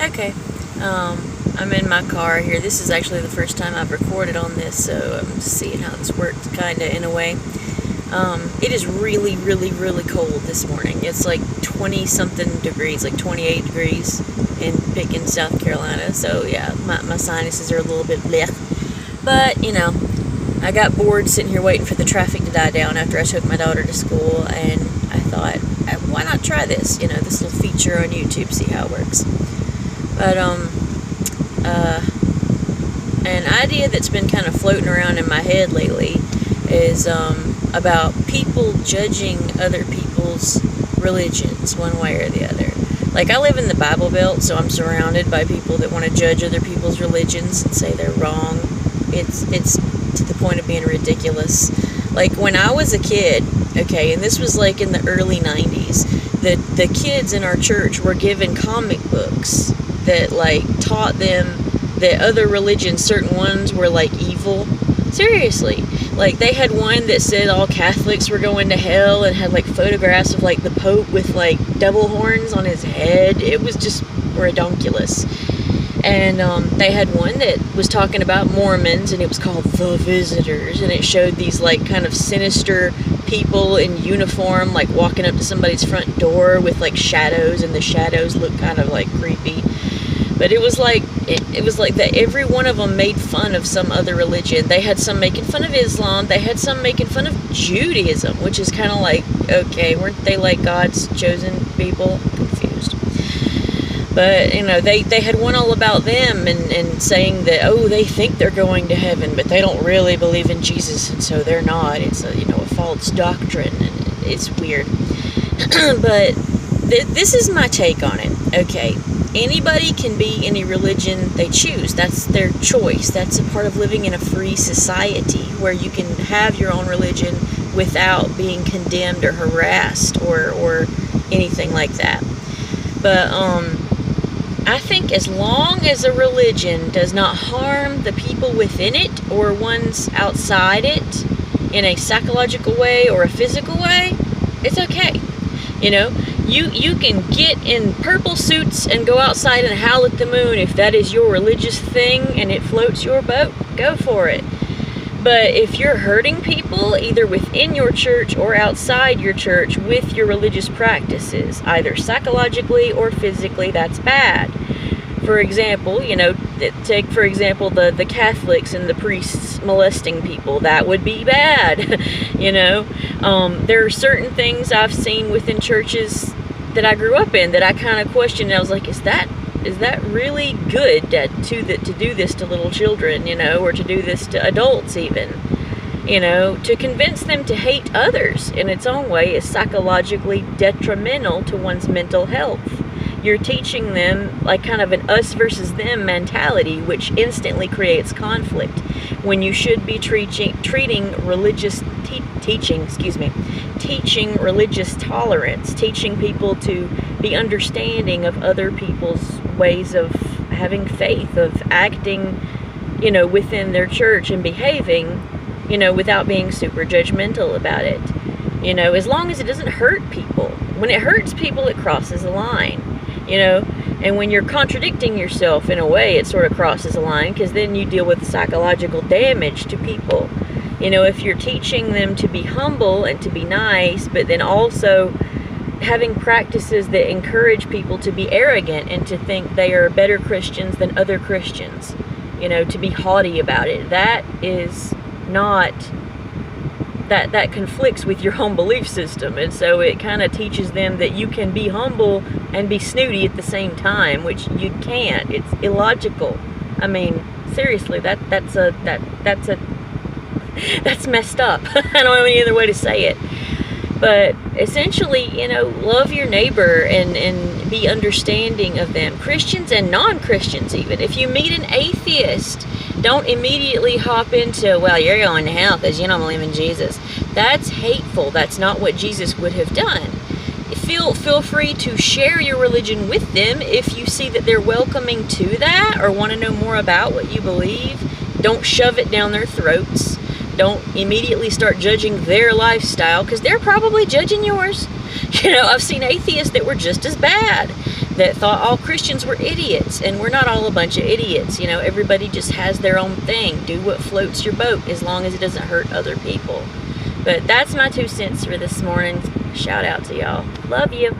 Okay. I'm in my car here. This is actually the first time I've recorded on this, so I'm just seeing how this works, kinda, in a way. It is really, really, really cold this morning. It's like 20-something degrees, like 28 degrees in Pickens, South Carolina. So, yeah, my sinuses are a little bit bleh. But, you know, I got bored sitting here waiting for the traffic to die down after I took my daughter to school, and I thought, why not try this? You know, this little feature on YouTube, see how it works. But, an idea that's been kind of floating around in my head lately is about people judging other people's religions one way or the other. Like, I live in the Bible Belt, so I'm surrounded by people that want to judge other people's religions and say they're wrong. It's to the point of being ridiculous. Like, when I was a kid, okay, and this was like in the early 90s, the kids in our church were given comic books that, like, taught them that other religions, certain ones, were, like, evil. Seriously. Like, they had one that said all Catholics were going to hell and had, like, photographs of, like, the Pope with, like, devil horns on his head. It was just redonkulous. And they had one that was talking about Mormons, and it was called The Visitors, and it showed these, like, kind of sinister people in uniform, like, walking up to somebody's front door with, like, shadows, and the shadows looked kind of, like, creepy. But it was like that every one of them made fun of some other religion. They had some making fun of Islam. They had some making fun of Judaism, which is kind of like, okay, weren't they like God's chosen people? I'm confused. But, you know, they had one all about them and saying that, oh, they think they're going to heaven, but they don't really believe in Jesus, and so they're not. It's a false doctrine, and it's weird. But this is my take on it. Okay. Anybody can be any religion they choose. That's their choice. That's a part of living in a free society where you can have your own religion without being condemned or harassed or anything like that. But I think as long as a religion does not harm the people within it or ones outside it in a psychological way or a physical way, it's okay. You know, you can get in purple suits and go outside and howl at the moon if that is your religious thing and it floats your boat, go for it. But if you're hurting people, either within your church or outside your church with your religious practices, either psychologically or physically, that's bad. For example, you know, take for example the Catholics and the priests molesting people. That would be bad. You know, there are certain things I've seen within churches that I grew up in that I kind of questioned. I was like, is that really good to do this to little children, you know, or to do this to adults even? You know, to convince them to hate others in its own way is psychologically detrimental to one's mental health. You're teaching them like kind of an us versus them mentality, which instantly creates conflict when you should be teaching religious tolerance, teaching people to be understanding of other people's ways of having faith, of acting, you know, within their church and behaving, you know, without being super judgmental about it. You know, as long as it doesn't hurt people. When it hurts people, it crosses a line. You know, and when you're contradicting yourself in a way, it sort of crosses a line, because then you deal with psychological damage to people. You know, if you're teaching them to be humble and to be nice, but then also having practices that encourage people to be arrogant and to think they are better Christians than other Christians, you know, to be haughty about it, that is not... That conflicts with your own belief system, and so it kind of teaches them that you can be humble and be snooty at the same time, which you can't. It's illogical. I mean, seriously, that's messed up. I don't have any other way to say it. But essentially, you know, love your neighbor and be understanding of them, Christians and non-Christians even. If you meet an atheist, don't immediately hop into, well, you're going to hell because you don't believe in Jesus. That's hateful. That's not what Jesus would have done. Feel free to share your religion with them if you see that they're welcoming to that or want to know more about what you believe. Don't shove it down their throats. Don't immediately start judging their lifestyle, because they're probably judging yours. You know, I've seen atheists that were just as bad. that thought all Christians were idiots, and we're not all a bunch of idiots. You know, everybody just has their own thing. Do what floats your boat as long as it doesn't hurt other people. But that's my 2 cents for this morning. Shout out to y'all. Love you.